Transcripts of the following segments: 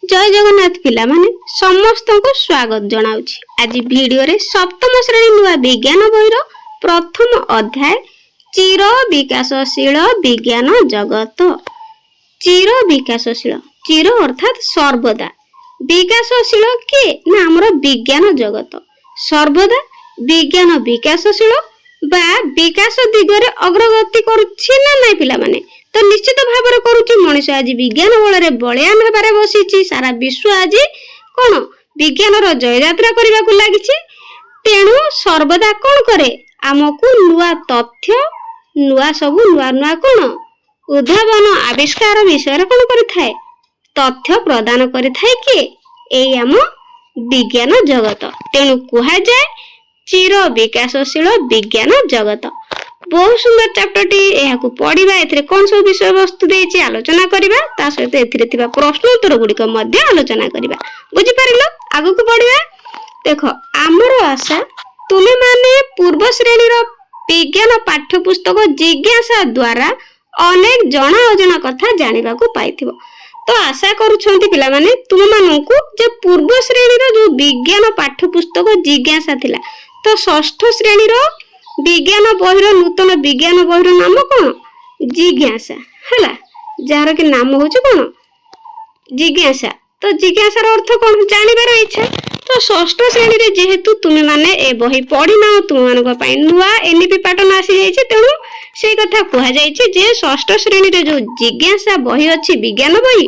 जय जगन्नाथ पिला माने समस्त को स्वागत जनाउछि। आज वीडियो रे सप्तम श्रेणी नुआ विज्ञान बहिर प्रथम अध्याय चिर विकासशील विज्ञान जगत। चिर विकासशील, चिर अर्थात सर्वदा, विकासशील के ना हमर विज्ञान जगत। सर्वदा विज्ञान विकासशील बा विकास दिगरे अग्रगति करूछि ना नै पिला माने, तो निश्चित भाव में करुच्ची। मनुष्य आज विज्ञान बल बलियान होबार बसी, सारा विश्व आज कौन विज्ञान जय यात्रा करने को लगी। तेणु सर्वदा कौन करे आमको नुआ तथ्य नुआ सब नुआ नुआ कौन उद्भावन आविष्कार विषय कौन करें तथ्य प्रदान करें कि एई आम विज्ञान जगत। तेणु कह जाए चिर विकासशील विज्ञान जगत। बहुत सुंदर चैप्टर टी यहाँ पढ़ा। ए कौन सब विषय वस्तु देती आलोचना करवा, ता सहित ए प्रश्न उत्तर गुड़िक आलोचना करवा। बुझीपार आग को बढ़िया। देख आमर आशा तुमे माने पूर्व श्रेणी विज्ञान पाठ्यपुस्तक जिज्ञासा द्वारा अनेक जना अजना कथा जाना पाई। तो आशा करुछंती पिला माने तुम मानू जे पूर्व श्रेणी जो विज्ञान पाठ्यपुस्तक जिज्ञासा थिला, तो षष्ठ श्रेणी विज्ञान बहिर नूतन विज्ञान बहिर नाम कौन जिज्ञासा है, जार के नाम हूँ कौन जिज्ञासा। तो जिज्ञासार अर्थ कौन जानिबार इच्छा। तो षष्ठ श्रेणी रे जेहेतु तुम माने ए बही पढ़ी ना, तुम मान नुआ एनईपी पैटर्न आसी जाइए। तेणु से कथा कह जे षष्ठ श्रेणी रे जो जिज्ञासा बही अच्छी विज्ञान बही,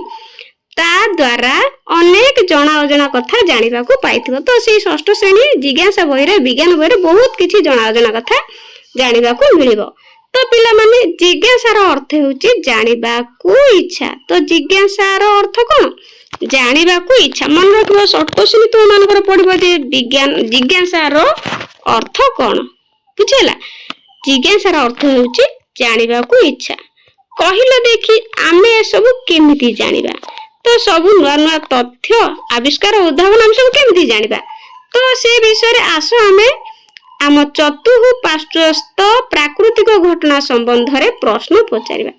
ता द्वारा अनेक जना अजना कथा जानिबा को पाइथिबो। तो से षष्ठ श्रेणी जिज्ञासा बहिरे विज्ञान बहिरे बहुत किछि जना अजना कथा जानिबा को मिलिबो। तो पिला माने जिज्ञासार अर्थ होउची जानिबा को इच्छा। तो जिज्ञासार अर्थ कोन जानिबा को इच्छा। मन रखिबो शॉर्ट क्वेश्चन तो मानकर पढिबो जे विज्ञान जिज्ञासार अर्थ कोन बुझेला। जिज्ञासार अर्थ होउची जानिबा को इच्छा। कहिलो देखि आमे सब केमिति जानिबा। तो सब नुआ नुआ तथ्य आविष्कार उद्भावन हम सब केमिति जानिबा। तो से विषय आस आमे आम चतुःपार्श्वस्थ प्राकृतिक घटना संबंध रे प्रश्न पचारिबा।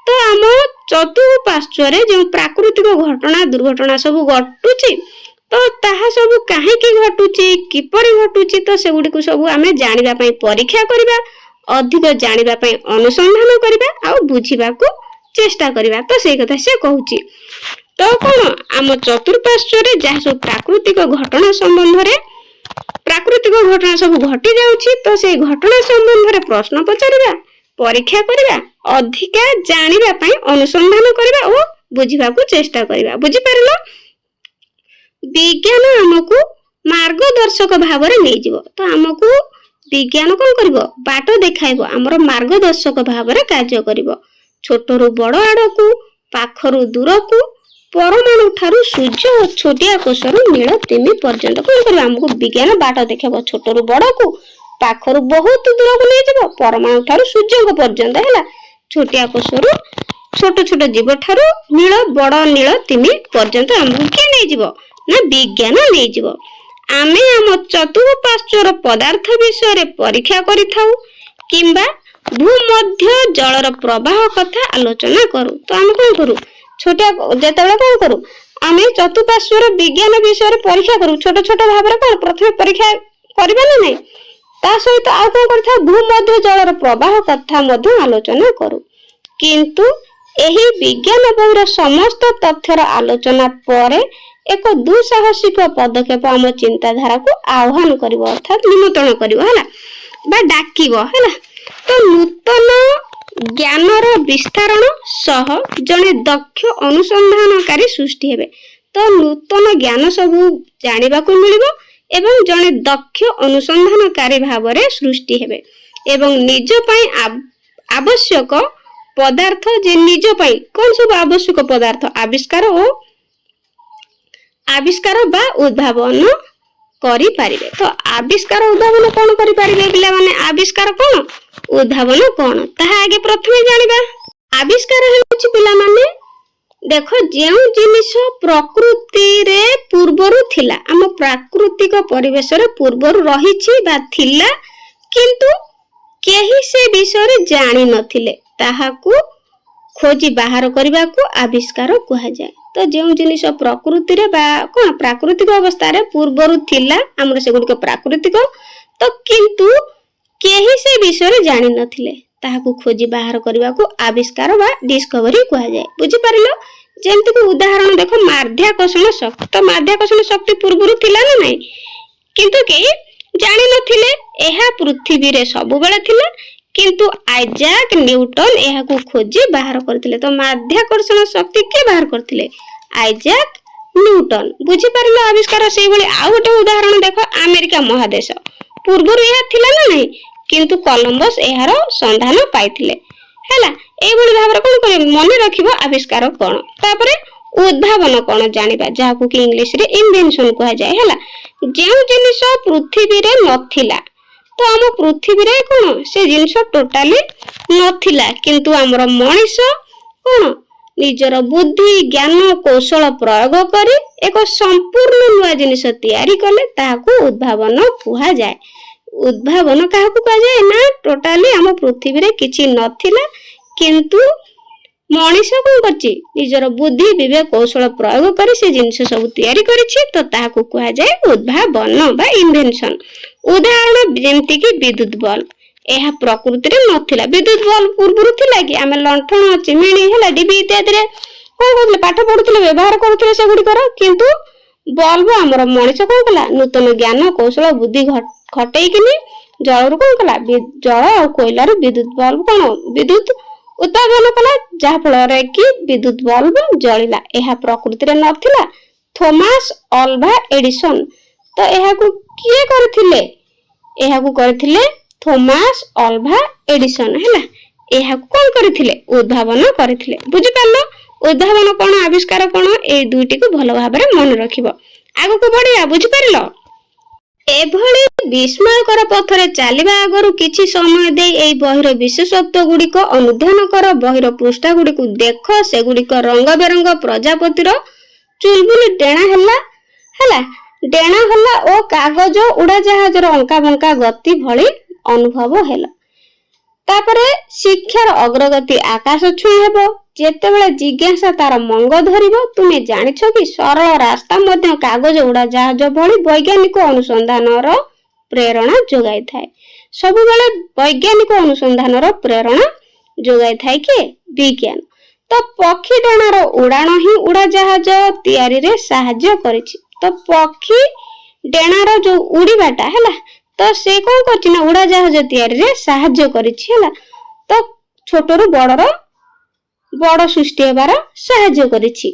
तो आम चतुःपार्श्व रे जो प्राकृतिक घटना दुर्घटना सब घटुची, तो ताहा सब काहेकि घटुची किपरि घटुची, तो से गुडी को सब आमे जानिबा पई परीक्षा करिबा, अधिक जानिबा पई अनुसंधान करिबा आ बुझिबा को चेष्टा करिबा। तो से कथा से कहूची। तो कौन आम चतुर्पार्श्व रे जहाँ सब प्राकृतिक घटना संबंध रे प्राकृतिक घटना सब घटी जाउची, तो से घटना संबंध रे प्रश्न पचारिबा, परीक्षा करिबा, अधिका जानिबा पई अनुसंधान करिबा और बुझिबा को चेष्टा करिबा। बुझि पारलो। विज्ञान हमकु मार्गदर्शक भाव रे नै जिवो। तो हमकु विज्ञान कोन करबो बाट देखाइबो, हमर मार्गदर्शक भाव रे कार्य करिवो। छोटरू बड़ आड़कू पाखरू दूरकू परमाणु ठारू सूर्य और छोटिया कोषरू नील तिमी पर्यंत कौन कर हमको विज्ञान बाट देखा। छोटरू बड़ को पाखरू बहुत दूर को नहीं जाव, परमाणु ठारू सूर्य पर्यंत है, छोटिया कोषरू छोट छोट जीव ठारू नील बड़ नील तिमी पर्यंत हमको किए नहीं जीव ना विज्ञान नहीं जीव। आमे आम चतुःपार्श्वर पदार्थ विषय परीक्षा करिथाउ किंबा भूमध्य जलर प्रवाह कथा आलोचना करू। तो आम कौन करू छोटिया जेतेबेले कौन करू आमे चतुःपार्श्वर विज्ञान विषय परीक्षा करू। छोट छोट भाव में कौन प्रथम परीक्षा करबा ना नहीं, ता सहित आ कौन करथा भूमध्य जलर प्रवाह कथा मध्य आलोचना करू। किंतु एही विज्ञान बहिर समस्त तथ्यर आलोचना परे एक दुसाहसिक पदक्षेप आम चिंताधारा को आह्वान करिवो, अर्थात निमंत्रण करिवो हैला बा डाकिवो हैला। तो नूतन ज्ञानर विस्तारण सह जने दक्ष अनुसंधानकारी सृष्टि हेबे। तो नूतन ज्ञान सब जानिबा को मिलिबो एवं जने दक्ष अनुसंधानकारी भाव रे सृष्टि हेबे एवं निज पई आवश्यक पदार्थ जे निज पई कोन सब आवश्यक पदार्थ आविष्कार बा उद्भावन करि पारिबे। तो आविष्कार उद्भावन कोन करि पारिबे पिला माने आविष्कार कोन उद्भावन कोन ताहा आगे प्रथमे जानिबा। आविष्कार हेउछि पिला माने देखो जेउ जिनिस प्रकृति रे पूर्वरु थिला, हम प्राकृतिक परिवेश रे पूर्वरु रहिछि बा थिला, किंतु केही से विषय रे जानि नथिले, ताहाकू खोजी बाहर करने को आविष्कार कहुए। तो जो जिनिस प्रकृति कौन प्राकृतिक अवस्था पूर्वर थिला आमर से गुड़िक प्राकृतिक तो किंतु केही से विषय जानी नथिले ताहाकू खोजी बाहर करने को आविष्कार बा डिस्कवरी कहुए। बुझी पारिलो जेमती को उदाहरण देखो माध्याकर्षण शक्ति। तो माध्याकर्षण शक्ति पूर्वर थिला ना नहीं किंतु के जानी नथिले एहा पृथ्वी रे सब बेले थिला किंतु आइजाक न्यूटन एहा को खोजी बाहर करथिले। तो माध्याकर्षण शक्ति के बाहर करथिले आइजाक न्यूटन। बुझी पारिलो आविष्कार से भली आ गोटे उदाहरण देखो अमेरिका महादेश पूर्वर एहा थिला ना नहीं किंतु कोलंबस एहार संधान पाइथिले हैला। ए भली भाबरे कोन करे मन रखिबो आविष्कार कोन तापरे उद्भावन कोन जानिबा जाहाकू कि इंग्लिश रे इन्वेंशन कहा जाय हैला। जेउ जिनिस पृथ्वी रे नथिला तो आम पृथ्वी रे कोन से जिनिस टोटाली नथिला किंतु हमर मनीष कोन निजर बुद्धि ज्ञान कौशल प्रयोग करी एक संपूर्ण नुआ जिनिस तैयारी कले ताहाकू उद्भावन कहा जाय। उद्भावन काहाकू कहा जाय ना टोटाली आम पृथ्वी रे किछि नथिला किंतु मनीष कौन करछि निजर बुद्धि विवेक कौशल प्रयोग करी से जिनिस सब तैयारी करिछि तो ताहाकू कहा जाय उद्भावन बा इन्वेंशन। उदाहरण जेमति कि विद्युत बल्ब एहा प्रकृति रे नथिला। विद्युत बल्ब पूर्वर थिला कि आमे लंठन चिमिनी हैला डिबी इत्यादि रे कोन करथले पाठ पढुथले व्यवहार करथले से गुडी कर किंतु बल्ब हमर मनीष कोन कला नूतन ज्ञान कौशल बुद्धि खटई किनी जल रु कोन कला जल और कोयला रु विद्युत बल्ब कोन विद्युत उत्पादन कला जहा फल रे कि विद्युत बल्ब जलिला। एहा प्रकृति रे नथिला थॉमस अल्वा एडिसन। तो एहा को किए करथिले एहा को करथिले थॉमस अल्वा एडिसन हैला। एहा को कोन करथिले उद्भावन करथिले। बुझि पालो उद्भावन कोन आविष्कार कोन ए दुईटी को भलो भाबरे मन रखिबो आगु को बढ़िया। बुझि पारिलो एभली विस्मयकर पथरे चलिबा आगरु किछि समय दे एई बहिर विशेषत्व गुड़िक अनुध्यान कर। बहिर पृष्ठा गुड़िक देख से गुड़िक रंग बेरंग प्रजापतिर चुलबुली डेणा हैला डेणा हल्ला ओ कागज उड़ा जहाजर अंका बंका गति भली अनुभव हैला। तापरे शिक्षार अग्रगति आकाश छुई हेबो जेतेबेले जिज्ञासा तार मंग धरिबो। तुमे जानिछ कि सरल रास्ता मध्य कागज उड़ा जहाज भली वैज्ञानिक अनुसंधानर प्रेरणा जोगाई थाए। सब बेले वैज्ञानिक अनुसंधानर प्रेरणा जोगाई थाए कि विज्ञान। तो पक्षी डेणार उड़ाण ही उड़ा जहाज तैयारी रे सहाय्य करिछि। तो पक्षी डेणार जो उड़ीबाटा हैला तो से कोन करछि ना उड़ा जहाज तैयारी रे सहाय्य करिछि हैला। तो छोटरू बड़ सृष्टि हेबार सहाय्य करिछि।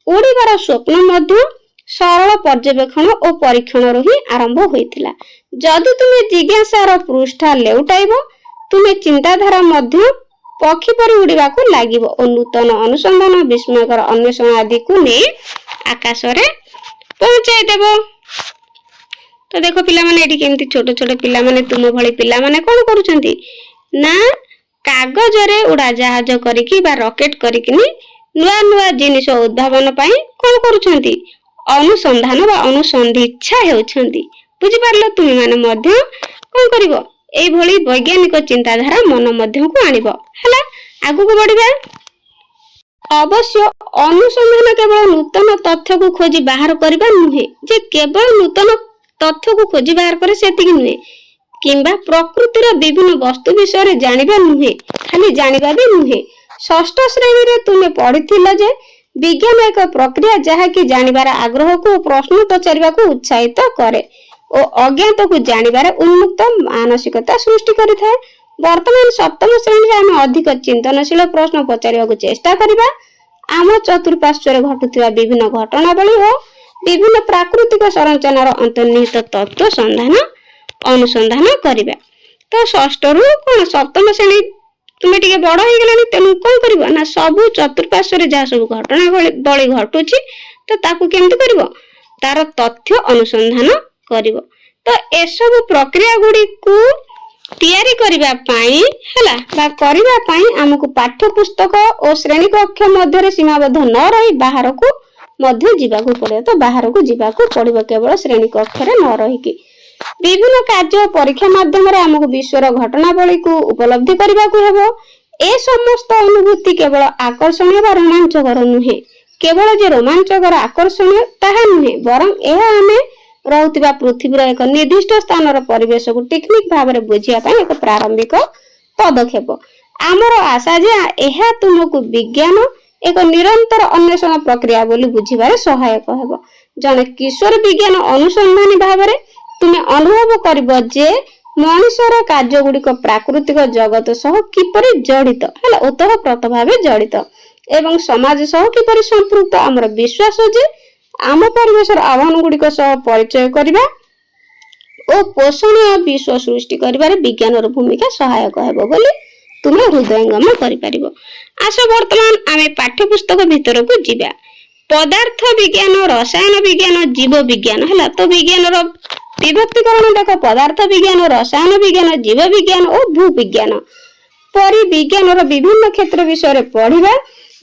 उड़ीबार स्वप्न मध्य सरल पर्यवेक्षण और परीक्षण रो ही आरंभ होइथिला। जदि तुमे जिज्ञासार पृष्ठा लेउटाइबो तुमे चिंताधारा मध्य पक्षी परि उड़ीबा को लागिबो और नूतन अनुसंधान विस्मयकर अन्वेषण आदि को ने आकाश रे पहुंचाई देबो। तो देखो पिला माने एठी केमती छोट छोट पिला माने तुम भली पिला माने कोन करूछंती ना कागज रे उड़ा जहाज करिकि बा रॉकेट करिकि नुआ नुआ जिनिस उद्भावन पई कोन करूछंती अनुसंधान बा अनुसंधिच्छा हेउछंती। बुझि पारलो तुम माने मध्य कोन करिवो एई भली वैज्ञानिक चिंताधारा मन मध्य को आनिबो हैला। आगु को बढ़िबा। अवश्य अनुसंधान केवल नूतन तथ्य को खोजी बाहर करबा नुहे जे केवल नूतन तथ्य को खोजी बाहर करे सेतिक नुहे किंबा प्रकृतिर विभिन्न वस्तु विषय जानिबा नुहे खाली जानिबा भी नुहे। षष्ठ श्रेणी रे तुमे पढ़िथिला जे विज्ञान एक प्रक्रिया जहा कि जानिबार आग्रह को प्रश्न पचारिबा को उत्साहित करे और अज्ञात को जानिबार उन्मुक्त मानसिकता सृष्टि करिथाय। वर्तमान सप्तम श्रेणी रे हम अधिक चिंतनशील प्रश्न पचारिबा को चेष्टा करिबा। आम चतुर्पार्श्व घटुथिबा विभिन्न घटनावली और विभिन्न प्राकृतिक संरचनार अंतर्निहित तत्व अनुसंधान करिबा। तो षष्ठ रु कोन सप्तम श्रेणी तुमे टिके बड़ हो गेलानी तेनु कोन करिवो ना सब चतुर्पार्श्व रे जा सब घटनावली घटुची तो ताकू केमति करिवो तार तथ्य अनुसंधान करिवो। तो ए सब प्रक्रिया गुडी को तैयारी करिबा पाई हैला बा करिबा पाई हमकु पाठ्य पुस्तक और श्रेणी कक्ष मध्य रे सीमाबद्ध न रही बाहर को मध्य जीवाकू पड़े। तो बाहर को जीवाकू पड़िबो केवल श्रेणी कक्ष रे न रही कि विभिन्न कार्य परीक्षा माध्यम रे हमकु विश्वर घटनावली को उपलब्धि करिबा को हेबो। ए समस्त अनुभूति केवल आकर्षणीय व रोमांचकर नुहे, केवल जे रोमांचकर आकर्षणीय ताहा नुहे बरं एहा आमे रहुतिबा पृथ्वीर एक निर्दिष्ट स्थानर परिवेश को टेक्निक भाव में बुझिया पाई एक प्रारंभिक पदक्षेप। आमर आशा जे एहा तुमको विज्ञान एक निरंतर अन्वेषण प्रक्रिया बोली बुझिबारे सहायक हेबो। जने किशोर विज्ञान अनुसंधानी भाव में तुमे अनुभव करिबो जे मनुष्यर कार्य गुड़िक प्राकृतिक जगत सह किपरि जड़ित है ओतःप्रोत भाव जड़ित एवं समाज सह किपरि संपृक्त आमर विश्वास जे आम परिवेश आह्वान गुड़िक सह परिचय करबा ओ पोषणीय विश्व सृष्टि करिबारे विज्ञानर भूमिका सहायक हेबो बोली तुमे हृदयंगम करि परिबो। आस वर्तमान आमे पाठ्यपुस्तक भितर को जिबा। पदार्थ विज्ञान, रसायन विज्ञान, जीव विज्ञान है तो विज्ञानर विभक्तिकरण देख पदार्थ विज्ञान, रसायन विज्ञान, जीव विज्ञान और भू विज्ञान परि विज्ञानर विभिन्न क्षेत्र विषय पढ़िबा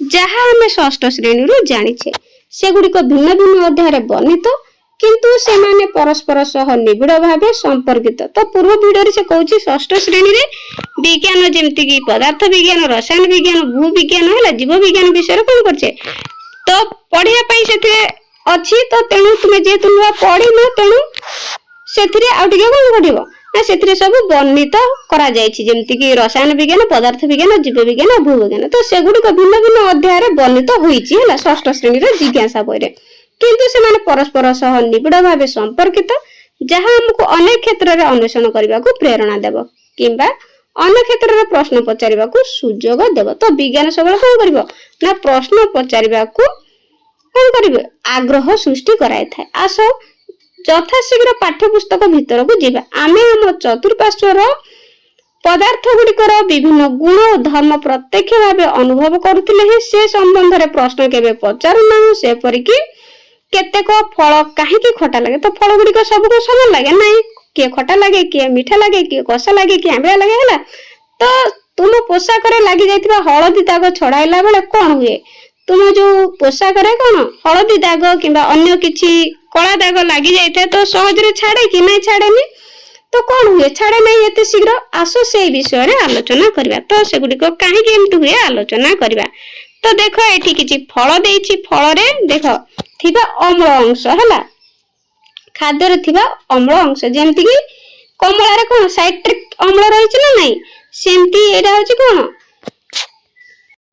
जहाँ आमे षष्ठ श्रेणी रु जानिछे। सेगुड़िक भिन्न भिन्न अध्याय वर्णित किंतु सेमाने परस्पर सह निबिड़ भावे संपर्कित। तो पूर्व वीडियो से कहूची षष्ठ श्रेणी रे विज्ञान जेमति कि पदार्थ विज्ञान, रसायन विज्ञान, भू विज्ञान है जीव विज्ञान विषय कौन करछे तो पढ़िया पई सेथे अछि। तो तेणु तुमे जे तुम पढ़ी न तेणु सेथिरे आ टिके कोन घटिबो ना सेथिरे सब वर्णित करा जायछि जेमति कि रसायन विज्ञान, पदार्थ विज्ञान, जीव विज्ञान, भू विज्ञान। तो सेगुड़िक भिन्न भिन्न अध्याय रे वर्णित होईछि हला षष्ठ श्रेणी रे जिज्ञासा बही रे किंतु सेमाने परस्पर सह निबिड़ भावे संपर्कित जहाँ हमको अनेक क्षेत्र रे अन्वेषण करबा को प्रेरणा देबो किंबा अन्य क्षेत्र रे प्रश्न पचारिबा को सुयोग देबो। तो विज्ञान सबले कोन करबो ना प्रश्न पचारिबा को कोन करबो आग्रह सृष्टि कराय थाए। आसो यथाशीघ्र पाठ्यपुस्तक भितर को जीवा। आमे हम चतुर्पार्श्वर पदार्थ गुड़िकर विभिन्न गुण और धर्म प्रत्यक्ष भावे अनुभव करुथिले से संबंध रे प्रश्न केबे पचारुना। से परिकी केतेक फल काहेकि खटा लगे तो फल गुड़िक सब को समान लगे नहीं, किए खटा लगे, किए मीठा लगे, किए कषा लगे, किए आंबा लगे है। तो तुम पोशाक लगी जाइथिबा हळदी दाग छड़ाइला बेले कौन हुए तुम जो पोशाक कौन हळदी दाग किंबा अन्य किछि कला दाग लगी जाए तो सहज छाड़े कि नहीं छाड़ेनी तो कौन हुए छाड़े नहीं एते शीघ्र। आसो से विषय रे आलोचना करबा। तो सेगुड़िक काहेकि एमति हुए आलोचना करबा। तो देख एठी किछि फल देछि, फल रे देख थिबा अम्ल अंश है खाद्य रे थिबा अम्ल अंश जेमति कि कमला रे कोन साइट्रिक अम्ल रहिछि ना नहीं सेमति एटा होछि कोन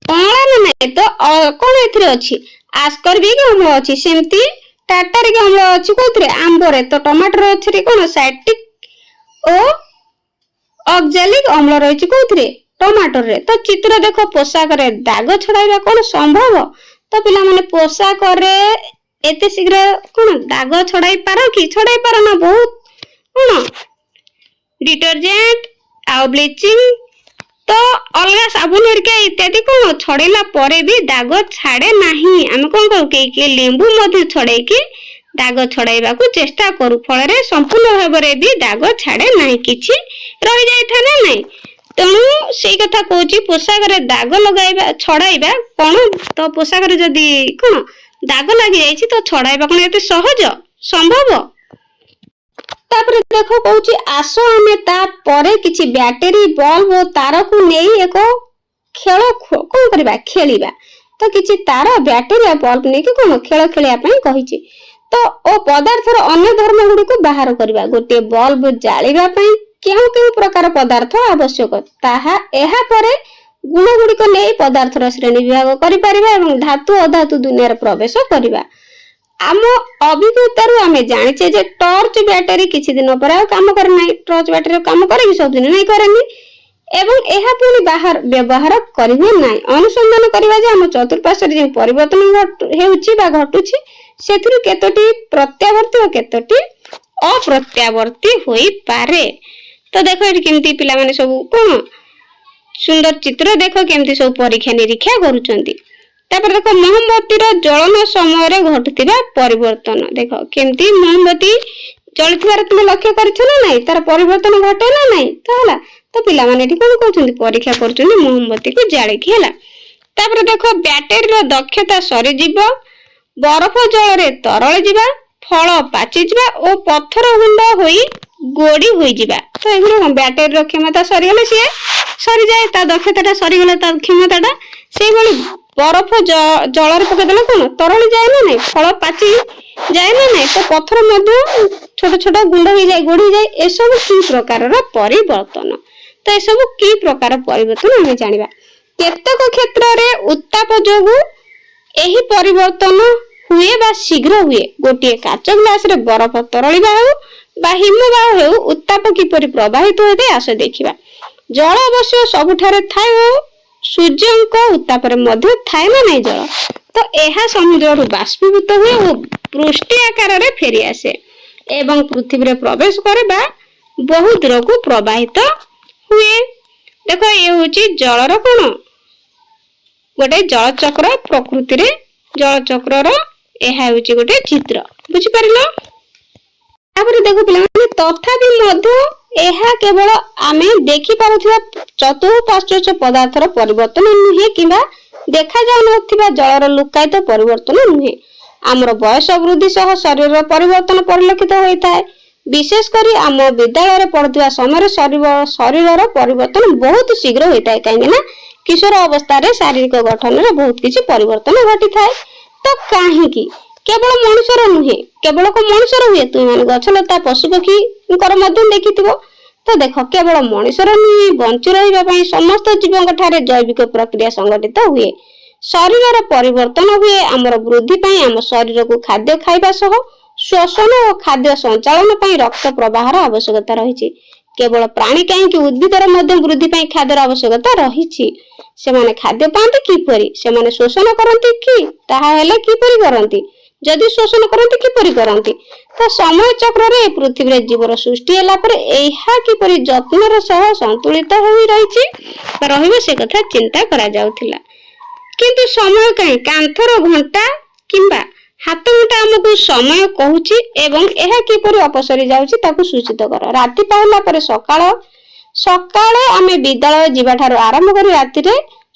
अम्ल ना नहीं तो कोन एथिरे अछि आस्कर्बिक अम्ल अछि सेमति टाटारिक अम्ल अछि कोथरे आंबो रे। तो टमाटर अछि रे कोन साइट्रिक ओ ऑक्सैलिक अम्ल रहिछि कोथरे टमाटर रे। तो चित्र देखो पोशाक रे दाग छड़ाइबा कोन संभव तो पिला माने पोशाक रे एते शीघ्र कोन दाग छड़ाई पारो कि छड़ाई पारो ना बहुत कोन डिटर्जेंट आ ब्लीचिंग तो अलगा साबुन हेरिका इत्यादि कोन छड़ेला परे भी दाग छाड़े नाही। आमे कोन करू के लेंबू मध्ये छड़ाई कि दाग छड़ाइबा को चेष्टा करू फल रे संपूर्ण भाव रे भी दाग छाड़े नाही किछि रहि जाय था ना नहीं। तेणु से कथा कहूँ पोशाक रे दाग लगाइबा छड़ाइबा कौन तो पोशाक रे जदि कौन दाग लगी जाइछि तो छड़ाइबा कौन एते सहज संभव। तापर देखो कहूँ आसो आमे ता परे किछि बैटरी बल्ब और तार को नहीं एक खेल कौन करबा खेलिबा। तो किछि तार बैटरी बल्ब नहीं कि कौन खेल खेलिया पई कहिछि। तो ओ पदार्थर अन्य धर्म गुडी को बाहर करबा गोटे बल्ब जालिबा पई केउ केउ प्रकार पदार्थ आवश्यक ताहा एहा परे गुण गुड़िक नहीं पदार्थर श्रेणी विभाग करि परिबा एवं धातु अधातु दुनिया प्रवेश करिबा। आम अभिज्ञतारु आमे जानिछे जे टॉर्च बैटरी किछि दिन पर काम करे नै टॉर्च बैटरी काम करे कि सब दिन नै करेनी एवं एहा पुनी बाहर व्यवहार करिवे नै। अनुसंधान करिबा जे आम चतुर्पार्श्व जे परिवर्तन हेउछि बा घटुछि सेथुरु केतोटी प्रत्यावर्ती और केतोटी अप्रत्यावर्ती होई पारे। तो देखो ये केमती पिला माने सब कोन सुंदर चित्र देखो केमती सब परीक्षा निरीक्षा करूचंती। तापर देखो मोमबत्तीर जलन समय रे घटुतिबा परिवर्तन देखो केमती मोमबत्ती जळथिबार तुम लक्ष्य करछ ना नहीं तार परिवर्तन घटे ना नहीं तो हला। तो पिला माने एठी कोन कहउचंती परीक्षा करचंती मोमबत्ती को जाळे की हला। तापर देखो बैटरी रो दक्षता सरी जीव बरफ जल रे तरल जीवा फल पाची जीवा और पत्थर गुंड होई गोड़ी होई जीवा। तो एगुलो बैटरी रो क्षमता सरी गले से ସରିଯାଏ, ତା ଦକ୍ଷତାଟା ସରିଗଲା, ତା କ୍ଷମତାଟା। ସେଇଭଳି ବରଫ ଜଳରେ ପକେଇଦେଲେ କଣ ତରଳି ଯାଏ ନା ନାଇଁ, ଫଳ ପାଚି ଯାଏ ନା ନାଇଁ, ତ ପଥର ମଧ୍ୟ ଛୋଟ ଛୋଟ ଗୁଣ୍ଡ ହେଇଯାଏ, ଗୋଢି ହେଇଯାଏ। ଏସବୁ କି ପ୍ରକାରର ପରିବର୍ତ୍ତନ? ତ ଏସବୁ କି ପ୍ରକାର ପରିବର୍ତ୍ତନ ଆମେ ଜାଣିବା। କେତେକ କ୍ଷେତ୍ରରେ ଉତ୍ତାପ ଯୋଗୁ ଏହି ପରିବର୍ତ୍ତନ ହୁଏ ବା ଶୀଘ୍ର ହୁଏ। ଗୋଟିଏ କାଚ ଗ୍ଲାସରେ ବରଫ ତରଳିବା ହେଉ ବା ହିମବାହ ହେଉ, ଉତ୍ତାପ କିପରି ପ୍ରବାହିତ ହୋଇଥାଏ ଆସ ଦେଖିବା। ଜଳ ଅବଶ୍ୟ ସବୁଠାରେ ଥାଏ ଓ ସୂର୍ଯ୍ୟଙ୍କ ଉତ୍ତାପରେ ମଧ୍ୟ ଥାଏ ନା ନାଇଁ ଜଳ। ତ ଏହା ସମୁଦ୍ରରୁ ବାଷ୍ପୀଭୂତ ହୁଏ ଓ ପୃଷ୍ଟି ଆକାରରେ ଫେରି ଆସେ ଏବଂ ପୃଥିବୀରେ ପ୍ରବେଶ କରେ ବା ବହୁ ଦୂରକୁ ପ୍ରବାହିତ ହୁଏ। ଦେଖ, ଇଏ ହଉଛି ଜଳର କଣ ଗୋଟେ ଜଳଚକ୍ର ପ୍ରକୃତିରେ, ଜଳଚକ୍ରର ଏହା ହେଉଛି ଗୋଟେ ଚିତ୍ର, ବୁଝିପାରିଲ। ତାପରେ ଦେଖ ପିଲାମାନେ, ତଥାପି ମଧ୍ୟ ଏହା କେବଳ ଆମେ ଦେଖିପାରୁଥିବା ଚତୁଃପାର୍ଶ୍ୱ ପଦାର୍ଥର ପରିବର୍ତ୍ତନ ନୁହେଁ କିମ୍ବା ଦେଖାଯାଉନଥିବା ଜଳର ଲୁକାୟିତ ପରିବର୍ତ୍ତନ ନୁହେଁ। ଆମର ବୟସ ବୃଦ୍ଧି ସହ ଶରୀରର ପରିବର୍ତ୍ତନ ପରିଲକ୍ଷିତ ହୋଇଥାଏ। ବିଶେଷ କରି ଆମ ବିଦ୍ୟାଳୟରେ ପଢୁଥିବା ସମୟରେ ଶରୀରର ପରିବର୍ତ୍ତନ ବହୁତ ଶୀଘ୍ର ହୋଇଥାଏ, କାହିଁକି ନା କିଶୋର ଅବସ୍ଥାରେ ଶାରୀରିକ ଗଠନରେ ବହୁତ କିଛି ପରିବର୍ତ୍ତନ ଘଟିଥାଏ। ତ କାହିଁକି କେବଳ ମଣିଷର ନୁହେଁ, କେବଳ ମଣିଷର ହୁଏ? ତୁମେ ମାନେ ଗଛଲତା ପଶୁପକ୍ଷୀଙ୍କର ମଧ୍ୟ ଦେଖିଥିବ। ତ ଦେଖ, କେବଳ ମଣିଷର ନୁହେଁ, ବଞ୍ଚି ରହିବା ପାଇଁ ସମସ୍ତ ଜୀବଙ୍କ ଠାରେ ଜୈବିକ ପ୍ରକ୍ରିୟା ସଂଗଠିତ ହୁଏ। ଶରୀରର ପରିବର୍ତ୍ତନ ହୁଏ ଆମର ବୃଦ୍ଧି ପାଇଁ। ଆମ ଶରୀରକୁ ଖାଦ୍ୟ ଖାଇବା ସହ ଶ୍ୱସନ ଓ ଖାଦ୍ୟ ସଞ୍ଚାଳନ ପାଇଁ ରକ୍ତ ପ୍ରବାହର ଆବଶ୍ୟକତା ରହିଛି। କେବଳ ପ୍ରାଣୀ କାହିଁକି, ଉଦ୍ଭିଦର ମଧ୍ୟ ବୃଦ୍ଧି ପାଇଁ ଖାଦ୍ୟର ଆବଶ୍ୟକତା ରହିଛି। ସେମାନେ ଖାଦ୍ୟ ପାଆନ୍ତି କିପରି? ସେମାନେ ଶୋଷଣ କରନ୍ତି କି? ତାହା ହେଲେ କିପରି କରନ୍ତି? ଯଦି ଶୋଷଣ କରନ୍ତି କିପରି କରନ୍ତି? ତ ସମୟ ଚକ୍ରରେ ଏ ପୃଥିବୀରେ ଜୀବର ସୃଷ୍ଟି ହେଲା ପରେ ଏହା କିପରି ଯତ୍ନର ସହ ସନ୍ତୁଳିତ ହୋଇ ରହିବ ସେ କଥା ଚିନ୍ତା କରାଯାଉଥିଲା। କିନ୍ତୁ ସମୟ କାହିଁ? କାନ୍ଥର ଘଣ୍ଟା କିମ୍ବା ହାତ ଘଣ୍ଟା ଆମକୁ ସମୟ କହୁଛି ଏବଂ ଏହା କିପରି ଅପସରି ଯାଉଛି ତାକୁ ସୂଚିତ କର। ରାତି ପାଇଲା ପରେ ସକାଳେ ଆମେ ବିଦ୍ୟାଳୟ ଯିବା ଠାରୁ ଆରମ୍ଭ କରି ରାତିରେ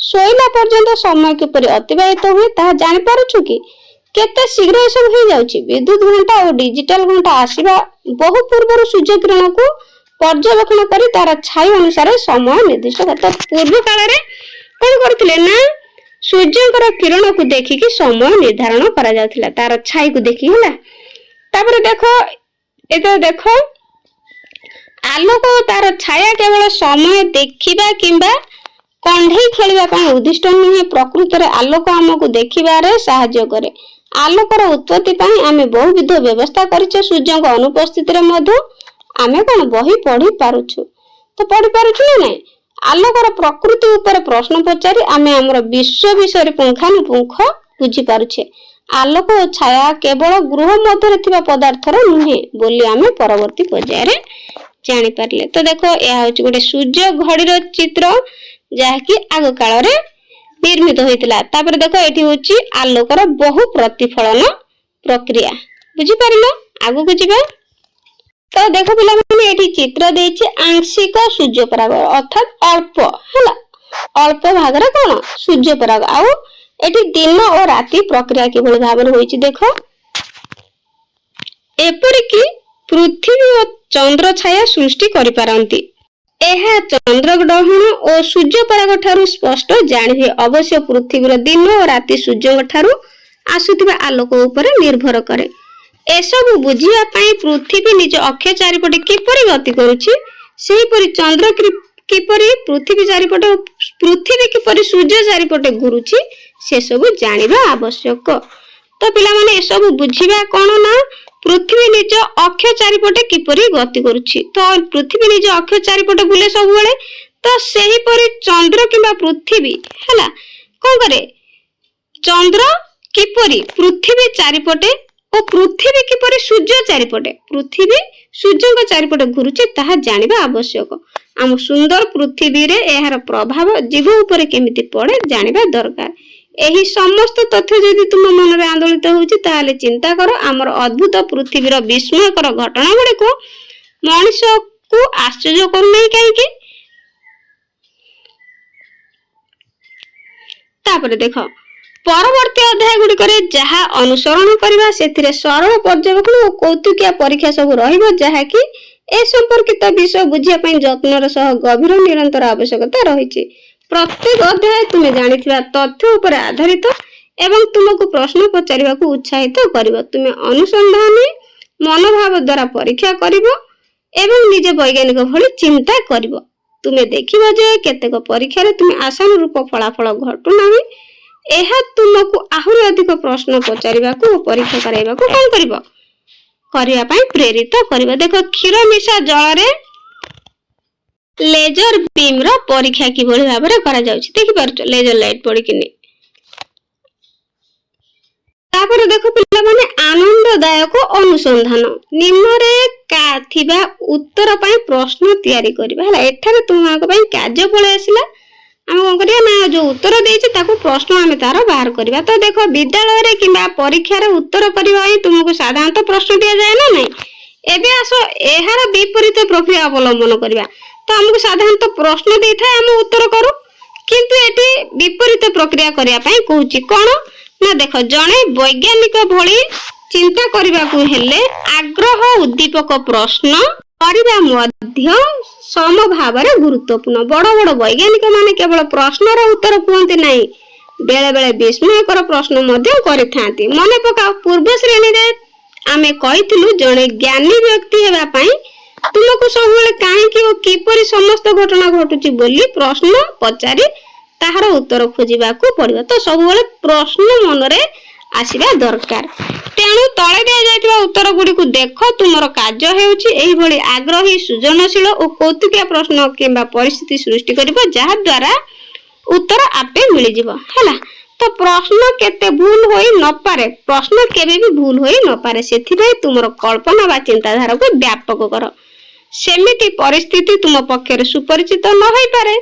ଶୋଇଲା ପର୍ଯ୍ୟନ୍ତ ସମୟ କିପରି ଅତିବାହିତ ହୁଏ ତାହା ଜାଣିପାରୁଛୁ କି? କେତେ ଶୀଘ୍ର ଏସବୁ ହେଇଯାଉଛି। ବିଦ୍ୟୁତ ଘଣ୍ଟା ଓ ଡିଜିଟାଲ ଘଣ୍ଟା ଆସିବା ବହୁ ପୂର୍ବରୁ ସୂର୍ଯ୍ୟ କିରଣକୁ ପର୍ଯ୍ୟବେକ୍ଷଣ କରି ତାର ଛାଇ ଅନୁସାରେ ସମୟ ନିର୍ଦ୍ଦିଷ୍ଟ କରେ। ତ ପୂର୍ବ କାଳରେ କଣ କରୁଥିଲେ ନା, ସୂର୍ଯ୍ୟଙ୍କର କିରଣକୁ ଦେଖିକି ସମୟ ନିର୍ଦ୍ଧାରଣ କରାଯାଉଥିଲା, ତାର ଛାଇକୁ ଦେଖି, ହେଲା। ତାପରେ ଦେଖ, ଆଲୋକ ଓ ତାର ଛାୟା କେବଳ ସମୟ ଦେଖିବା କିମ୍ବା କଣ୍ଢେଇ ଖେଳିବା ପାଇଁ ଉଦ୍ଦିଷ୍ଟ ନୁହେଁ। ପ୍ରକୃତରେ ଆଲୋକ ଆମକୁ ଦେଖିବାରେ ସାହାଯ୍ୟ କରେ। ଆଲୋକର ଉତ୍ପତ୍ତି ପାଇଁ ଆମେ ବହୁବିଧ ବ୍ୟବସ୍ଥା କରିଛେ। ସୂର୍ଯ୍ୟଙ୍କ ଅନୁପସ୍ଥିତିରେ ମଧ୍ୟ ଆମେ କଣ ବହି ପଢି ପାରୁଛୁ। ତ ପଢି ପାରୁଛୁ ନା ନାଇଁ? ଆଲୋକର ପ୍ରକୃତି ଉପରେ ପ୍ରଶ୍ନ ପଚାରି ଆମେ ଆମର ବିଶ୍ୱ ବିଷୟରେ ପୁଙ୍ଖାନୁପୁଙ୍ଖ ବୁଝିପାରୁଛେ। ଆଲୋକ ଓ ଛାୟା କେବଳ ଗୃହ ମଧ୍ୟରେ ଥିବା ପଦାର୍ଥର ନୁହେଁ ବୋଲି ଆମେ ପରବର୍ତ୍ତୀ ପର୍ଯ୍ୟାୟରେ ଜାଣିପାରିଲେ। ତ ଦେଖ, ଏହା ହଉଛି ଗୋଟେ ସୂର୍ଯ୍ୟ ଘଡିର ଚିତ୍ର ଯାହାକି ଆଗ କାଳରେ ନିର୍ମିତ ହୋଇଥିଲା। ତାପରେ ଦେଖ, ଏଠି ହଉଛି ଆଲୋକର ବହୁ ପ୍ରତିଫଳନ ପ୍ରକ୍ରିୟା, ବୁଝିପାରିଲ। ଆଗକୁ ଯିବା। ତ ଦେଖ ପିଲାମାନେ, ଏଠି ଚିତ୍ର ଦେଇଛି ଆଂଶିକ ସୂର୍ଯ୍ୟପରାଗ, ଅର୍ଥାତ୍ ଅଳ୍ପ, ହେଲା, ଅଳ୍ପ ଭାଗରେ କଣ ସୂର୍ଯ୍ୟପରାଗ। ଆଉ ଏଠି ଦିନ ଓ ରାତି ପ୍ରକ୍ରିୟା କିଭଳି ଭାବରେ ହୋଇଛି ଦେଖ। ଏପରିକି ପୃଥିବୀ ଓ ଚନ୍ଦ୍ର ଛାୟା ସୃଷ୍ଟି କରିପାରନ୍ତି। ଏହା ଚନ୍ଦ୍ରଗ୍ରହଣ ଓ ସୂର୍ଯ୍ୟପରାଗ ଠାରୁ ସ୍ପଷ୍ଟ ଜାଣି ହୁଏ। ଅବଶ୍ୟ ପୃଥିବୀର ଦିନ ଓ ରାତି ସୂର୍ଯ୍ୟଙ୍କ ଠାରୁ ଆସୁଥିବା ଆଲୋକ ଉପରେ ନିର୍ଭର କରେ। ଏସବୁ ବୁଝିବା ପାଇଁ ପୃଥିବୀ ନିଜ ଅକ୍ଷ ଚାରିପଟେ କିପରି ଗତି କରୁଛି, ସେହିପରି ଚନ୍ଦ୍ର କିପରି ପୃଥିବୀ ଚାରିପଟେ, ପୃଥିବୀ କିପରି ସୂର୍ଯ୍ୟ ଚାରିପଟେ ଘୁରୁଛି, ସେସବୁ ଜାଣିବା ଆବଶ୍ୟକ। ତ ପିଲାମାନେ, ଏସବୁ ବୁଝିବା କଣ ନା, ପୃଥିବୀ ନିଜ ଅକ୍ଷ ଚାରିପଟେ କିପରି ଗତି କରୁଛି। ତ ପୃଥିବୀ ନିଜ ଅକ୍ଷ ଚାରିପଟେ ବୁଲେ ସବୁବେଳେ। ତ ସେହିପରି ଚନ୍ଦ୍ର କିମ୍ବା ପୃଥିବୀ, ହେଲା, କଣ କରେ? ଚନ୍ଦ୍ର କିପରି ପୃଥିବୀ ଚାରିପଟେ ଓ ପୃଥିବୀ କିପରି ସୂର୍ଯ୍ୟ ଚାରିପଟେ, ପୃଥିବୀ ସୂର୍ଯ୍ୟଙ୍କ ଚାରିପଟେ ଘୁରୁଛି ତାହା ଜାଣିବା ଆବଶ୍ୟକ। ଆମ ସୁନ୍ଦର ପୃଥିବୀରେ ଏହାର ପ୍ରଭାବ ଜୀବ ଉପରେ କେମିତି ପଡେ ଜାଣିବା ଦରକାର। ଏହି ସମସ୍ତ ତଥ୍ୟ ଯଦି ତୁମ ମନରେ ଆନ୍ଦୋଳିତ ହେଉଛି ତାହେଲେ ଚିନ୍ତା କର, ଆମର ଅଦ୍ଭୁତ ପୃଥିବୀର ବିସ୍ମୟକର ଘଟଣା ଗୁଡ଼ିକୁ ମଣିଷକୁ ଆଶ୍ଚର୍ଯ୍ୟ କରୁନାହିଁ କାହିଁକି? ତାପରେ ଦେଖ, ପରବର୍ତ୍ତୀ ଅଧ୍ୟାୟ ଗୁଡିକରେ ଯାହା ଅନୁସରଣ କରିବା ସେଥିରେ ସରଳ ପର୍ଯ୍ୟବେକ୍ଷଣ ଓ କୌତୁକିଆ ପରୀକ୍ଷା ସବୁ ରହିବ, ଯାହାକି ए संपर्कित विषय बुझिया पई यत्नर सह गभीर निरंतर आवश्यकता रही। प्रत्येक अध्याय तुमे जानिथिबा तथ्य उपर आधारित एवं तुमको प्रश्न पचारिबा को उत्साहित करिवो। तुमे अनुसंधानी मनोभाव द्वारा परीक्षा करिवो एवं निजे वैज्ञानिक भली चिंता करिवो। तुमे देखिबो जे केतेक परीक्षा रे तुमे आसान रूप फलाफल घटु नाही। एहा तुमको आहुरी अधिक प्रश्न पचारिबा को परीक्षा कराइबा को कोन करिवो करिया पई प्रेरित करिवो। देखो क्षीर मिशा जल रे लेजर बीम रो परीक्षा किभली भाबरे करा जाउछि देखि पारछो लेजर लाइट पड़ी किनी। तापर देखो पिला माने आनंददायक अनुसंधान निम्न रे का थिबा उत्तर पई प्रश्न तयारी करबा हला। एठारे तुमको पई कार्य पळे आसिला हम कोन करिया ना जो उत्तर देछि ताको प्रश्न हम तार बाहर करबा। तो देखो विद्यालय रे किबा परीक्षा रे उत्तर करबा तुमको साधारणतः प्रश्न दिया जाय ना नहीं। एबे आसो एहार विपरीत प्रक्रिया अवलंबन करबा। तो हमको साधारणतः प्रश्न देइ थाए हम उत्तर करू किंतु एटी विपरीत प्रक्रिया करिया पई कहूची कोन ना देखो जणे वैज्ञानिक भली चिंता करबा को हेले आग्रह उद्दीपक प्रश्न करबा मध्य सम भाव रे गुरुत्वपूर्ण। बड़ बड़ वैज्ञानिक माने केवल प्रश्न रो उत्तर कहते नहीं बेले बेले विस्मयकर प्रश्न मध्य करिथांती। मने पका पूर्व श्रेणी रे आमे कहिथिलु जणे ज्ञानी व्यक्ति हेबा पई तुमको सब बेले काहे कि ओ किपरि समस्त घटना घटुची बोली प्रश्न पचारि ताहार उत्तर खोजिबा को पड़िबो। तो सब बेले प्रश्न मन रे आसीबा दरकार। तेणु तळे दिया जायतिबा उत्तर गुडी को देखो तुमर कार्य हेउची एही भली आग्रही सृजनशील और कौतुकिया प्रश्न किंबा परिस्थिति सृष्टि करिबो जहा द्वारा उत्तर आपे मिलि जिवो हला। तो प्रश्न केते भूल होई न पारे प्रश्न केबे भी भूल होई न पारे सेथि भाई तुमर कल्पना बा चिंताधारा को व्यापक करो। सेमिति परिस्थिति तुम पक्षरे सुपरिचित न होई पारे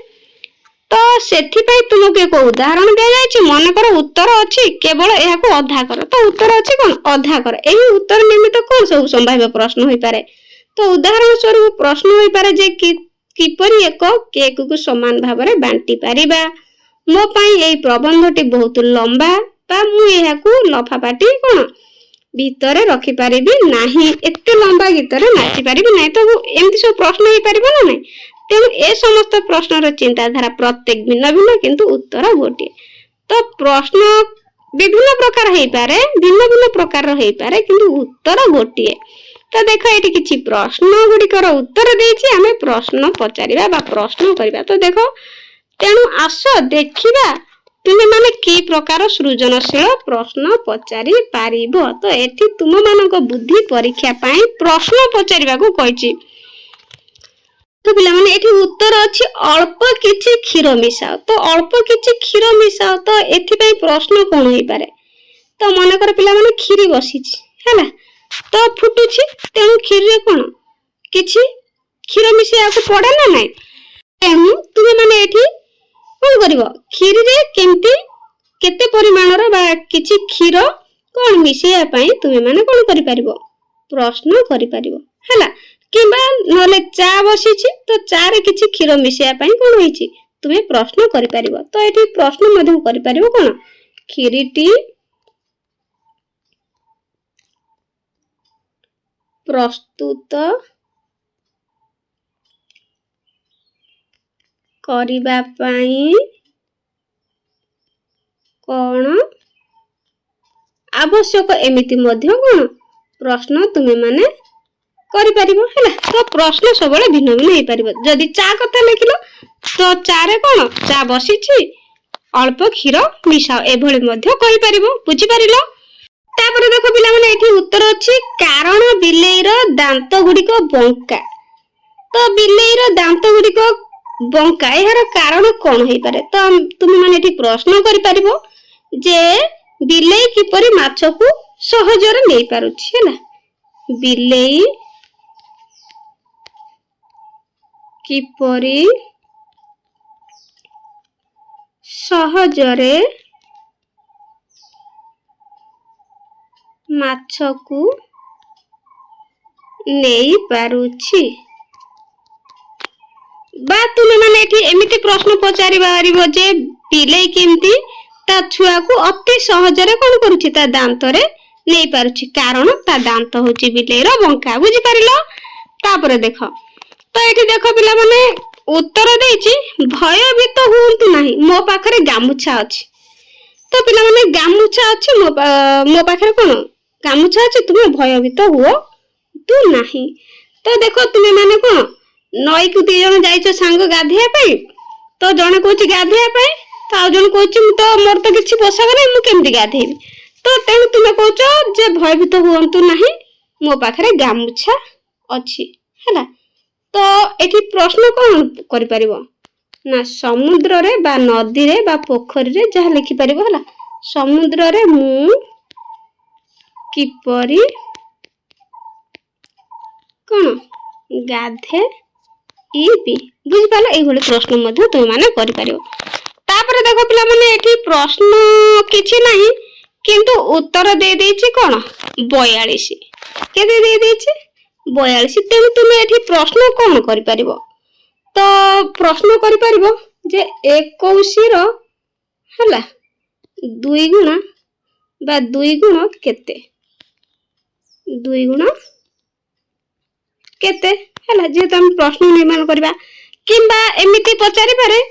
तो सेथि पई तुमको एक उदाहरण दिया जायछि। मन कर उत्तर अछि केवल एहा को अधा कर। तो उत्तर अछि कोन अधा कर एही उत्तर निमित्त कोन सब संभाव्य प्रश्न होई पारे। तो उदाहरण स्वरूप प्रश्न होई पारे जे किपरि एक केक को समान भाव रे बांटी पारिबा। मो पई एही प्रबंधटी बहुत लंबा बा मु एहा को लफापाटी कोन भीतर रखि पारिबी नाही एते लंबा गीतर नाचि पारिबी नाही। तो एमति सब प्रश्न होई पारिबो ना नाही। तेणु ए समस्त प्रश्नर चिंताधारा प्रत्येक भिन्न भिन्न किंतु उत्तर गोटे। तो प्रश्न विभिन्न प्रकार हेई पारे भिन्न भिन्न प्रकार हेई पारे किंतु उत्तर गोटे। तो देखो एठी किछि प्रश्न गुडिकर उत्तर देछि आमे प्रश्न पचारिबा बा प्रश्न करिबा। तो देखो तेणु आसो देखिबा तुमे माने की प्रकार सृजनशील प्रश्न पचारि पारिबो। तो एठी तुम मानक बुद्धि परीक्षा पई प्रश्न पचारिबा को कहिछि। तो पिला माने एठी उत्तर अछि अल्प किछि क्षीर मिसाओ। तो अल्प किछि क्षीर मिसाओ तो एथि पई प्रश्न कोन होई पारे। तो मन कर पिला माने खीरी बसिछि हैला तो फुटुछि तेनु खीर रे कोन किछि क्षीर मिसाया को पड़े ना नाही। तेनु तुमे माने एठी कोन करिवो खीर रे केमति केते परिमाण रो बा किछि क्षीर कोन मिसाया पई तुमे माने कोन करि परिबो प्रश्न करि परिबो हैला। किबा नले चा बसिछि तो चा रे किछि क्षीर मिसाया पई कोन होइछि तुमे प्रश्न करि परिबो। तो एठी प्रश्न मध्यम करि परिबो कोन खीरीटी प्रस्तुत करिबा पई कोन आवश्यक एमिति मध्य कोन प्रश्न तुमे माने करि परिबो हैला। तो प्रश्न सबले भिन्न भिन्न हेई परिबो। जदि चा कथा लिखिलो तो चा रे कोन चा बसिछि अल्प क्षीर मिसाओ एभଳି मध्य कहि परिबो बुझि परिलो। तापर देखो पिला माने एठी उत्तर अछि कारण बिलेईर दांत गुडी को बंका। तो बिलेईर दांत गुडी को बंका एहार कारण कोन हेई पारे। तो तुम माने एठी प्रश्न करि परिबो जे बिलेई किपरि माछ को सहजरे नै पारुछि हैला। बिलेई किपरि सहजरे माछ को नै पारुछि बा तुमे माने एठी एमिति प्रश्न पचारि बारिबो जे बिलेई केमती ता छुआ को अति सहजरे कोन करूछि ता दांत रे नै पारुछि कारण ता दांत होछि बिलेईर बंका बुझि पारिलो। तापर देख तो ये देख पिला माने उत्तर देछि भयभीत हुंतु नाही मो पाखरे गामुछा अछि। तो पिला माने गामुछा अछि मो पाखरे कोन गामुछा अछि तुमे भयभीत हुओ तू नाही। तो देखो तुमे माने कोन नई को दी जण जाइछो सांग गाधिया पई तो जणे कोछि गाधिया पई तो आ जण कोछि तो मोर तो किछि पोषक नै मु केमति गाधेबी। तो तेणु तुमे कहूच जे भयभीत हुंतु नाही मो पाखरे गामुछा अछि हैला। तो एठी प्रश्न कोन करि परिबो ना समुद्र रे बा नदी रे बा पोखरी रे जहा लिखि परिबो हैला। समुद्र रे मु किपरि कोन गाधे इबी बुझि पालो एई भली प्रश्न मध्ये तुम माने करि परिबो। तापर देखो पिला माने एठी प्रश्न किछि नाही किंतु उत्तर दे देछि कोन 42 केते दे देछि 42। तेणु तुम एठी प्रश्न कोन करि परिबो तो प्रश्न करि परिबो जे 21 रो हला 2 गुणा बा 2 गुण केते 2 गुण केते हला जे हम प्रश्न निर्माण करबा किंबा एमिति पचारि पारे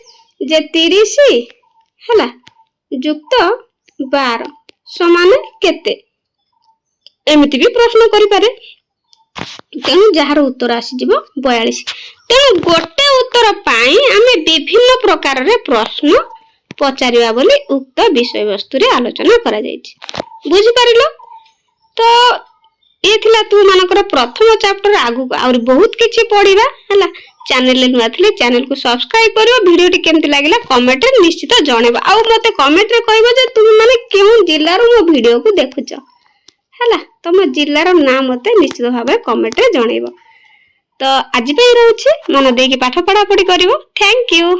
जे 30 हला युक्त 12 समान केते एमिति भी प्रश्न करि पारे। तेणु जार उत्तर आसी जीवो 42। तेणु गोटे उत्तर पाई आमे विभिन्न प्रकार रे प्रश्न पचारिबा बोली उक्त विषय वस्तु रे आलोचना करा जायछि बुझि पारिलो। तो ये थिला तू मानकर प्रथम चैप्टर आगु और बहुत किछि पढिबा हला। चैनल ले नुआ थिले चैनल को सब्सक्राइब करियो वीडियो टी केमति लागिला कमेंट रे निश्चित जणेबा आ मते कमेंट रे कहबो जे तुम माने केउ जिल्ला रो मो वीडियो को देखुछ हला। तम जिल्ला रो नाम मते निश्चित भाबे कमेंट रे जणेबो। तो आज पे रहउछि मन देकी पाठ पढा पढी करिवो। Thank you.